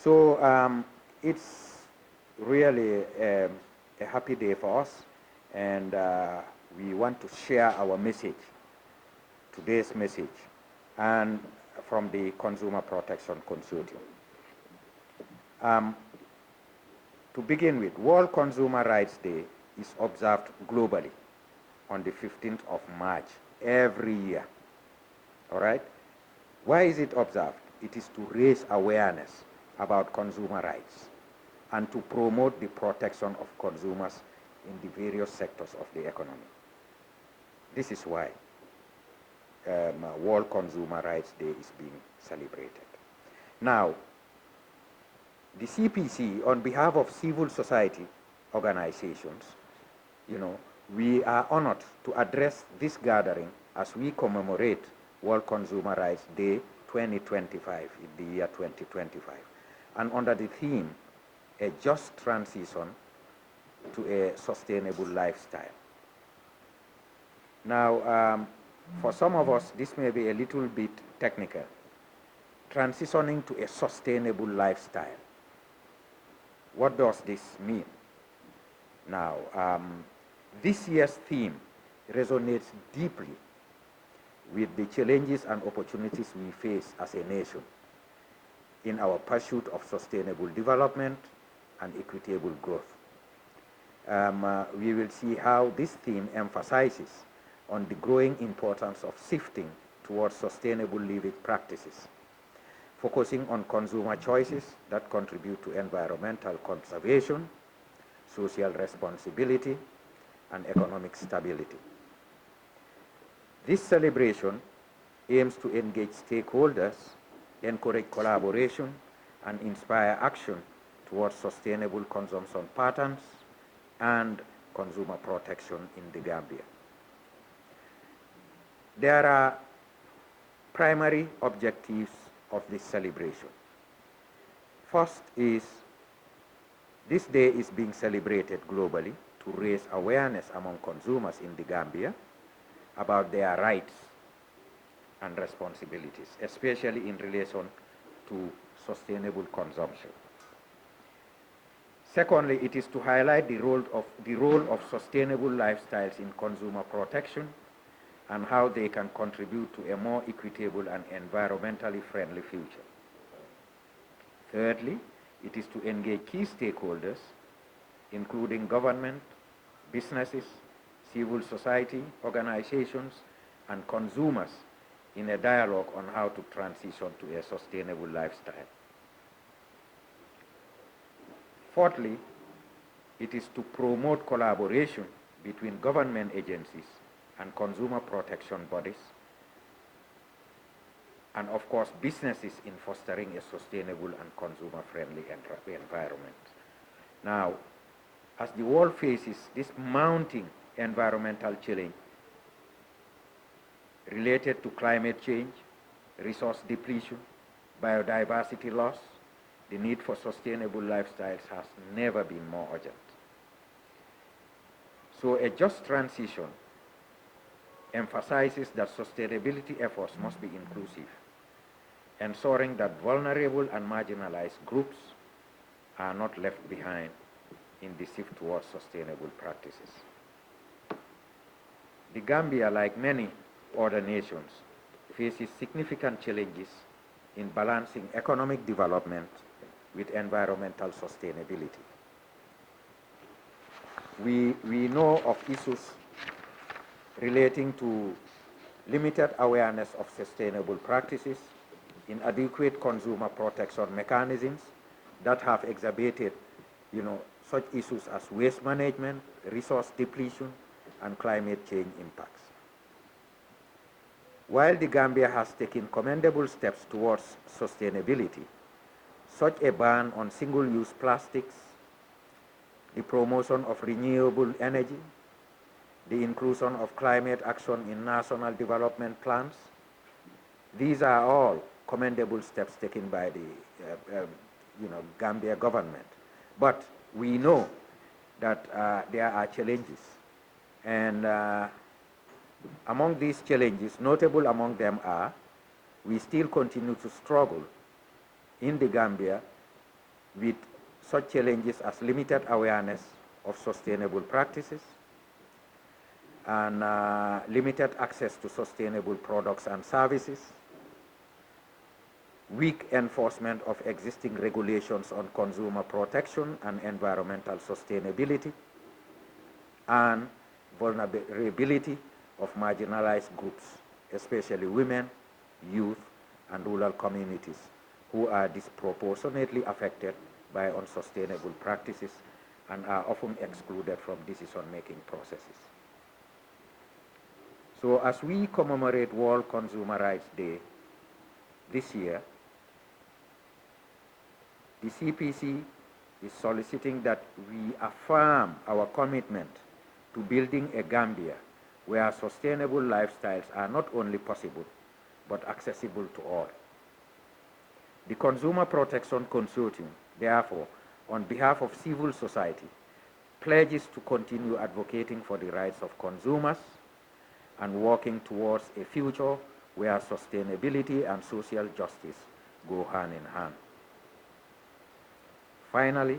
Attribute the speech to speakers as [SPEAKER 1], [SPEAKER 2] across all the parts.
[SPEAKER 1] So it's really a happy day for us, and we want to share our message, today's message, and from the Consumer Protection Consortium. Um, to begin with, World Consumer Rights Day is observed globally on the 15th of March every year. All right? Why is it observed? It is to raise awareness about consumer rights and to promote the protection of consumers in the various sectors of the economy. This is why World Consumer Rights Day is being celebrated. Now, the CPC, on behalf of civil society organizations, we are honored to address this gathering as we commemorate World Consumer Rights Day 2025, in the year 2025, and under the theme, a just transition to a sustainable lifestyle. Now, for some of us, this may be a little bit technical. Transitioning to a sustainable lifestyle. What does this mean? Now, this year's theme resonates deeply with the challenges and opportunities we face as a nation in our pursuit of sustainable development and equitable growth. We will see how this theme emphasizes on the growing importance of shifting towards sustainable living practices, focusing on consumer choices that contribute to environmental conservation, social responsibility, and economic stability. This celebration aims to engage stakeholders, encourage collaboration, and inspire action towards sustainable consumption patterns and consumer protection in the Gambia. There are primary objectives of this celebration. First is, this day is being celebrated globally to raise awareness among consumers in the Gambia about their rights and responsibilities, especially in relation to sustainable consumption. Secondly, it is to highlight the role of sustainable lifestyles in consumer protection and how they can contribute to a more equitable and environmentally friendly future. Thirdly, it is to engage key stakeholders, including government, businesses, civil society organizations, and consumers in a dialogue on how to transition to a sustainable lifestyle. Fourthly, it is to promote collaboration between government agencies and consumer protection bodies, and of course businesses in fostering a sustainable and consumer-friendly environment. Now, as the world faces this mounting environmental challenge related to climate change, resource depletion, biodiversity loss, the need for sustainable lifestyles has never been more urgent. So a just transition emphasizes that sustainability efforts must be inclusive, ensuring that vulnerable and marginalized groups are not left behind in the shift towards sustainable practices. The Gambia, like many other nations, faces significant challenges in balancing economic development with environmental sustainability. We know of issues relating to limited awareness of sustainable practices, inadequate consumer protection mechanisms that have exacerbated, such issues as waste management, resource depletion, and climate change impacts. While the Gambia has taken commendable steps towards sustainability, such a ban on single-use plastics, the promotion of renewable energy, the inclusion of climate action in national development plans, these are all commendable steps taken by the Gambia government. But we know that there are challenges. And among these challenges, notable among them are, we still continue to struggle in the Gambia with such challenges as limited awareness of sustainable practices and limited access to sustainable products and services, weak enforcement of existing regulations on consumer protection and environmental sustainability, and vulnerability of marginalized groups, especially women, youth, and rural communities, who are disproportionately affected by unsustainable practices and are often excluded from decision-making processes. So as we commemorate World Consumer Rights Day this year, the CPC is soliciting that we affirm our commitment to building a Gambia where sustainable lifestyles are not only possible, but accessible to all. The Consumer Protection Consortium, therefore, on behalf of civil society, pledges to continue advocating for the rights of consumers and working towards a future where sustainability and social justice go hand in hand. Finally,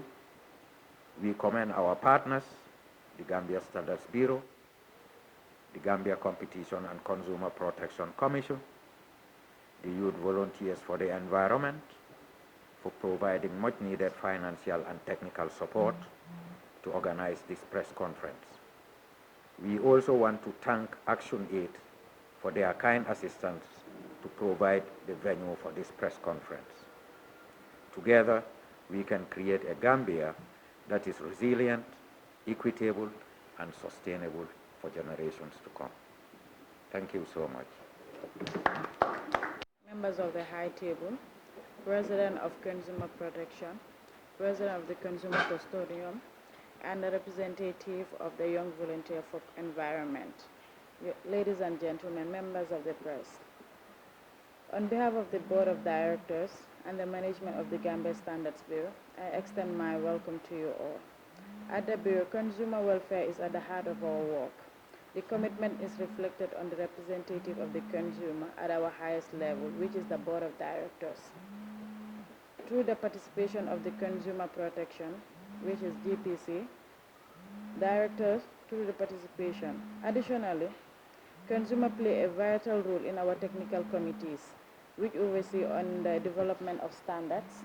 [SPEAKER 1] we commend our partners, the Gambia Standards Bureau, the Gambia Competition and Consumer Protection Commission, the Youth Volunteers for the Environment, for providing much needed financial and technical support to organize this press conference. We also want to thank Action Aid for their kind assistance to provide the venue for this press conference. Together, we can create a Gambia that is resilient, equitable, and sustainable for generations to come. Thank you so much.
[SPEAKER 2] Members of the High Table, President of Consumer Protection, President of the Consumer Custodian, and a representative of the Young Volunteer for Environment. Ladies and gentlemen, members of the press, on behalf of the Board of Directors and the management of the Gambia Standards Bureau, I extend my welcome to you all. At the Bureau, consumer welfare is at the heart of our work. The commitment is reflected on the representative of the consumer at our highest level, which is the Board of Directors. Through the participation of the Consumer Protection, which is GCPC, directors through the participation. Additionally, consumers play a vital role in our technical committees, which oversee on the development of standards.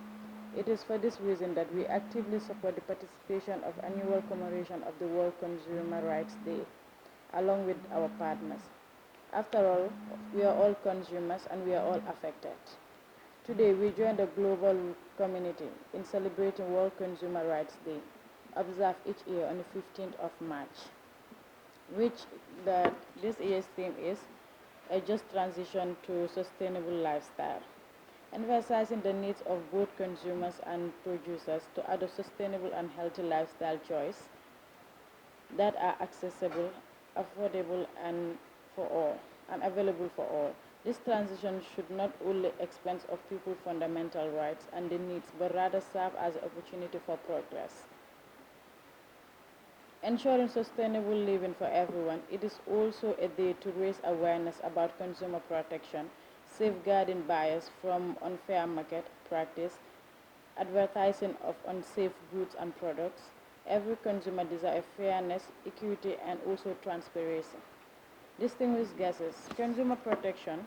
[SPEAKER 2] It is for this reason that we actively support the participation of annual commemoration of the World Consumer Rights Day, along with our partners. After all, we are all consumers and we are all affected. Today, we join the global community in celebrating World Consumer Rights Day, observed each year on the 15th of March, which this year's theme is a just transition to sustainable lifestyle, emphasizing the needs of both consumers and producers to adopt sustainable and healthy lifestyle choices that are accessible, affordable, and for all, and available for all. This transition should not only expense of people's fundamental rights and their needs, but rather serve as an opportunity for progress. Ensuring sustainable living for everyone, it is also a day to raise awareness about consumer protection, safeguarding buyers from unfair market practice, advertising of unsafe goods and products. Every consumer desires fairness, equity, and also transparency. Distinguished guests, consumer protection,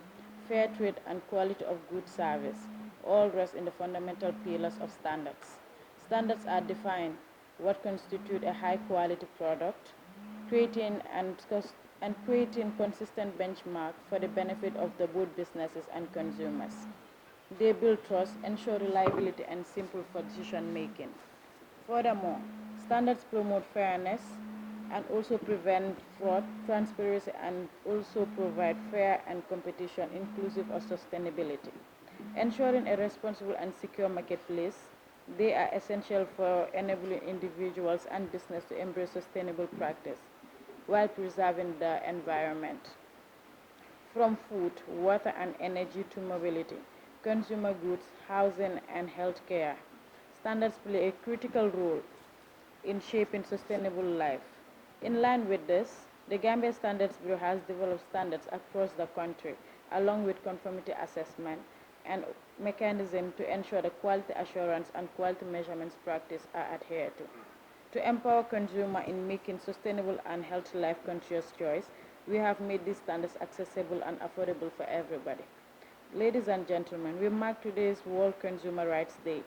[SPEAKER 2] fair trade, and quality of good service all rest in the fundamental pillars of standards. Standards are defined what constitute a high-quality product, creating consistent benchmark for the benefit of the both businesses and consumers. They build trust, ensure reliability, and simple for decision-making. Furthermore, standards promote fairness and also prevent fraud, transparency, and also provide fair and competition inclusive of sustainability. Ensuring a responsible and secure marketplace, they are essential for enabling individuals and business to embrace sustainable practice while preserving the environment. From food, water, and energy to mobility, consumer goods, housing, and healthcare, standards play a critical role in shaping sustainable life. In line with this, the Gambia Standards Bureau has developed standards across the country, along with conformity assessment, and mechanism to ensure the quality assurance and quality measurements practice are adhered to. To empower consumer in making sustainable and healthy life conscious choice, we have made these standards accessible and affordable for everybody. Ladies and gentlemen, we mark today's World Consumer Rights Day.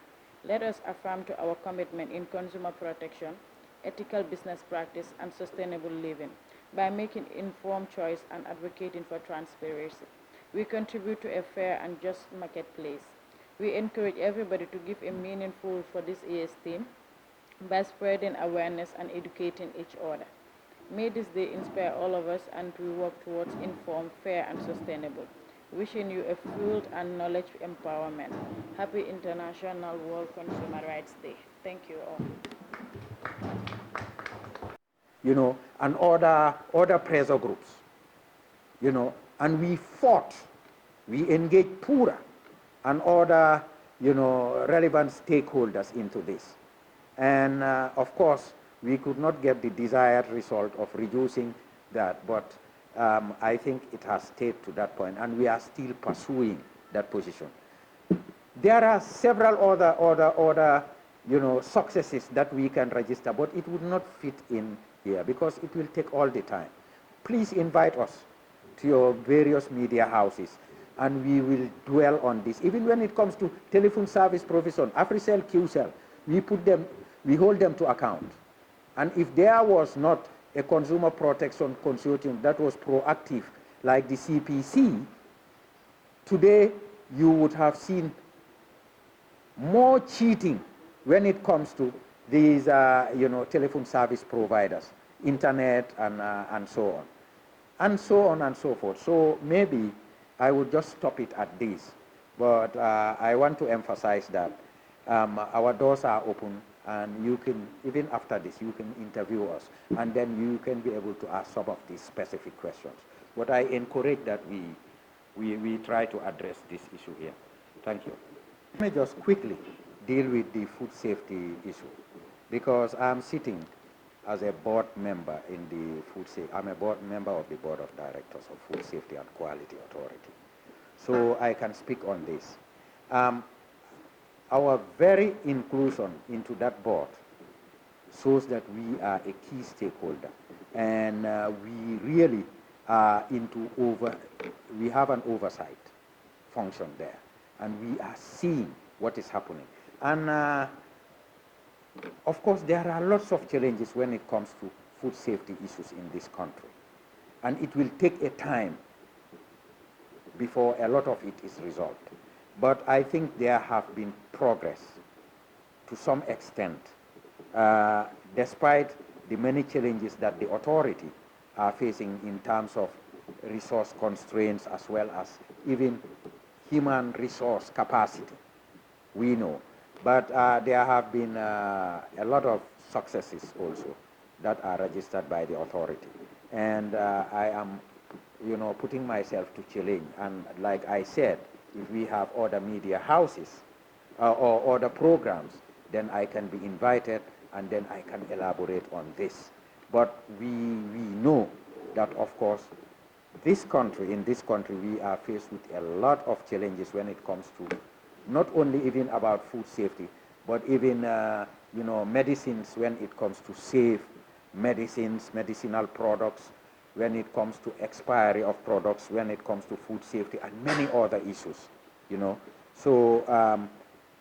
[SPEAKER 2] Let us affirm to our commitment in consumer protection, ethical business practice, and sustainable living by making informed choice and advocating for transparency. We contribute to a fair and just marketplace. We encourage everybody to give a meaningful for this year's theme by spreading awareness and educating each other. May this day inspire all of us and we work towards informed, fair, and sustainable. Wishing you a full and knowledge empowerment. Happy International World Consumer Rights Day. Thank you all.
[SPEAKER 1] And other pressure groups, and we fought, we engaged Pura and other, relevant stakeholders into this. And of course, we could not get the desired result of reducing that, but I think it has stayed to that point, and we are still pursuing that position. There are several other successes that we can register, but it would not fit in here because it will take all the time. Please invite us to your various media houses, and we will dwell on this. Even when it comes to telephone service provision, AfriCell, QCell, we hold them to account. And if there was not a consumer protection consortium that was proactive, like the CPC, today you would have seen more cheating when it comes to these, telephone service providers, internet, and so on. And so on and so forth. So maybe I would just stop it at this. But I want to emphasize that our doors are open, and you can, even after this, you can interview us, and then you can be able to ask some of these specific questions. But I encourage that we try to address this issue here. Thank you. Let me just quickly deal with the food safety issue, because I'm sitting as a board member in the food safety. I'm a board member of the board of directors of Food Safety and Quality Authority. So I can speak on this. Our very inclusion into that board shows that we are a key stakeholder, and we really are we have an oversight function there, and we are seeing what is happening. And of course, there are lots of challenges when it comes to food safety issues in this country, and it will take a time before a lot of it is resolved. But I think there have been progress to some extent, despite the many challenges that the authority are facing in terms of resource constraints as well as even human resource capacity, we know. But there have been a lot of successes also that are registered by the authority. And I am, putting myself to challenge. And like I said, if we have other media houses or other programs, then I can be invited and then I can elaborate on this. But we know that, of course, in this country, we are faced with a lot of challenges when it comes to not only even about food safety, but even, medicines, when it comes to safe medicines, medicinal products, when it comes to expiry of products, when it comes to food safety, and many other issues, So,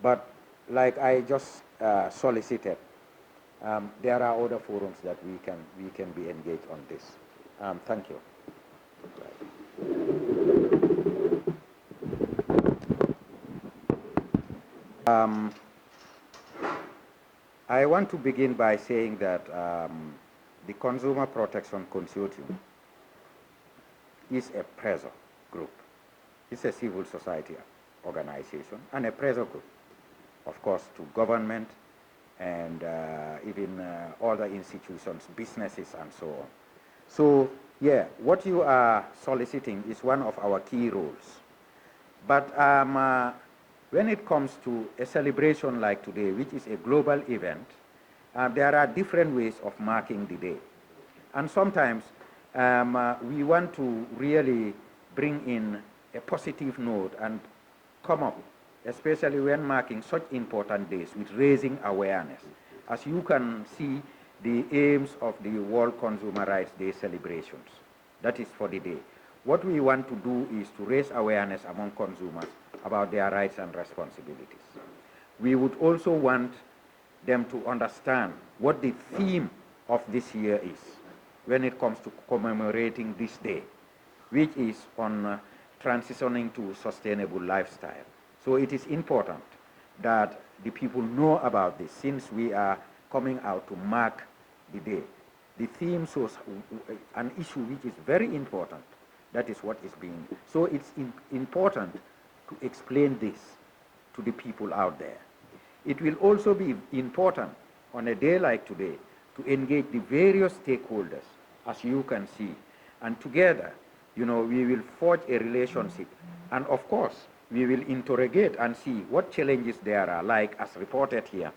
[SPEAKER 1] but like I just solicited, there are other forums that we can be engaged on this. Thank you. I want to begin by saying that the Consumer Protection Consortium is a pressure group. It's a civil society organization and a pressure group, of course, to government and even other institutions, businesses, and so on. So, yeah, what you are soliciting is one of our key roles. But when it comes to a celebration like today, which is a global event, there are different ways of marking the day. And sometimes we want to really bring in a positive note and come up, especially when marking such important days with raising awareness. As you can see, the aims of the World Consumer Rights Day celebrations, that is for the day. What we want to do is to raise awareness among consumers about their rights and responsibilities. We would also want them to understand what the theme of this year is when it comes to commemorating this day, which is on transitioning to sustainable lifestyle. So it is important that the people know about this since we are coming out to mark the day. The theme shows an issue which is very important. That is what is being. So it's important to explain this to the people out there. It will also be important on a day like today to engage the various stakeholders, as you can see, and together, we will forge a relationship. And of course, we will interrogate and see what challenges there are, like as reported here,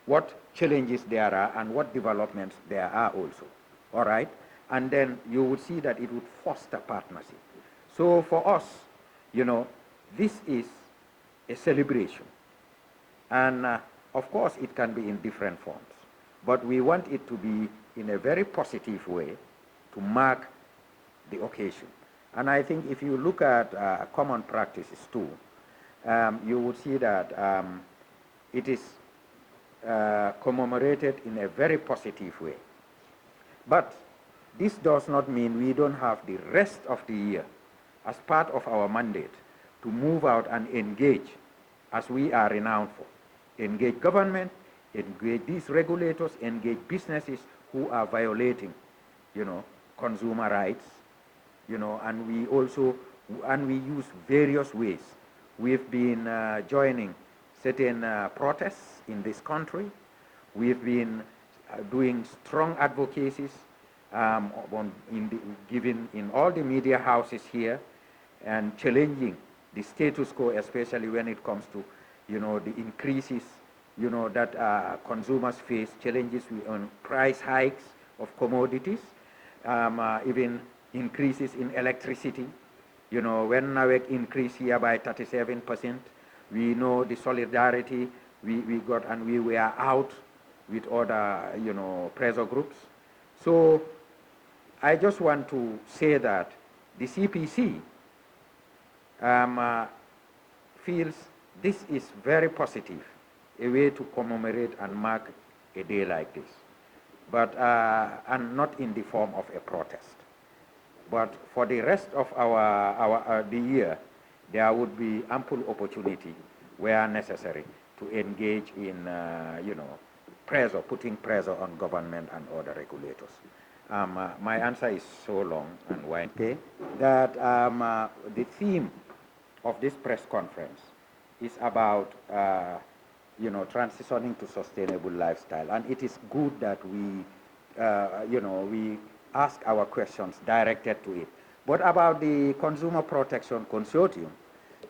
[SPEAKER 1] what challenges there are and what developments there are also. All right? And then you would see that it would foster partnership. So for us, this is a celebration. And of course, it can be in different forms. But we want it to be in a very positive way to mark the occasion. And I think if you look at common practices too, you would see that it is commemorated in a very positive way. But this does not mean we don't have the rest of the year as part of our mandate to move out and engage as we are renowned for. Engage government, engage these regulators, engage businesses who are violating, consumer rights, and we also, we use various ways. We've been joining certain protests in this country. We've been doing strong advocacies given in all the media houses here and challenging the status quo, especially when it comes to, the increases, that consumers face, challenges on price hikes of commodities, even increases in electricity. When NAWEC increased here by 37%, we know the solidarity we got, and we were out with other, pressure groups. So I just want to say that the CPC feels this is very positive, a way to commemorate and mark a day like this, but and not in the form of a protest. But for the rest of the year, there would be ample opportunity where necessary to engage in, putting pressure on government and other regulators. My answer is so long and wide. Okay, that the theme of this press conference is about, transitioning to sustainable lifestyle, and it is good that we, we ask our questions directed to it. But about the Consumer Protection Consortium,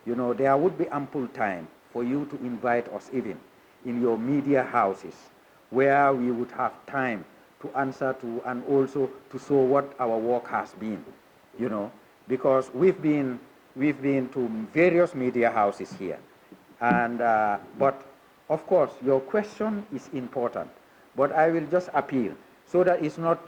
[SPEAKER 1] there would be ample time for you to invite us even in your media houses, where we would have time to answer to and also to show what our work has been, because we've been to various media houses here, and but of course your question is important, but I will just appeal so that it's not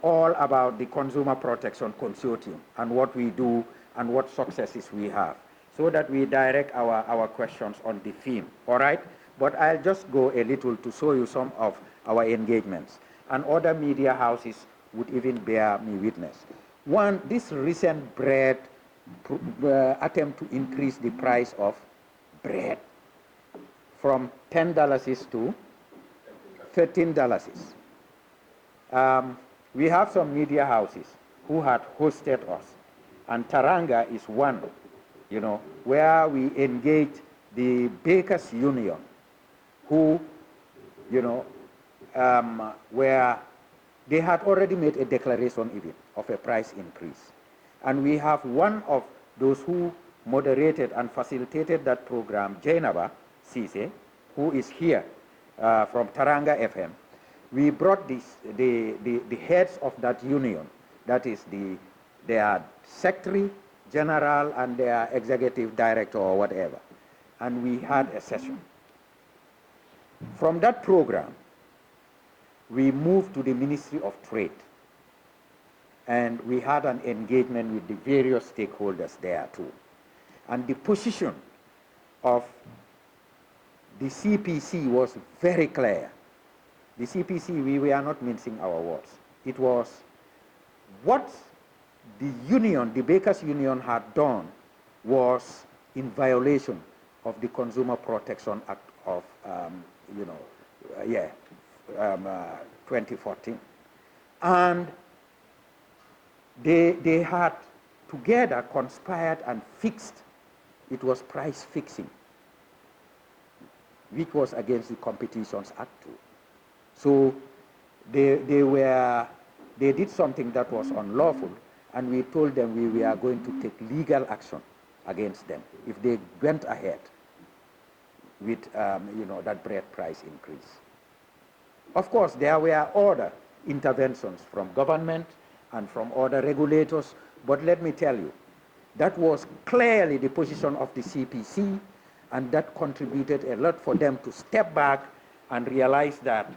[SPEAKER 1] all about the Consumer Protection Consortium and what we do and what successes we have, so that we direct our questions on the theme, all right? But I'll just go a little to show you some of our engagements, and other media houses would even bear me witness. One, this recent bread attempt to increase the price of bread from $10 to $13. We have some media houses who had hosted us, and Taranga is one, where we engaged the Bakers Union, who, where they had already made a declaration even of a price increase. And we have one of those who moderated and facilitated that program, Jainaba Sise, who is here from Taranga FM. We brought the heads of that union, that is their secretary general and their executive director or whatever. and we had a session. From that program, we moved to the Ministry of Trade, and we had an engagement with the various stakeholders there too. And the position of the CPC was very clear. The CPC, we were not mincing our words. It was what the union, the Bakers Union had done was in violation of the Consumer Protection Act of, 2014. And they had together conspired and fixed, it was price fixing, which was against the Competitions Act too. So they did something that was unlawful, and we told them we were going to take legal action against them if they went ahead with that bread price increase. Of course, there were other interventions from government and from other regulators, but let me tell you, that was clearly the position of the CPC, and that contributed a lot for them to step back and realize that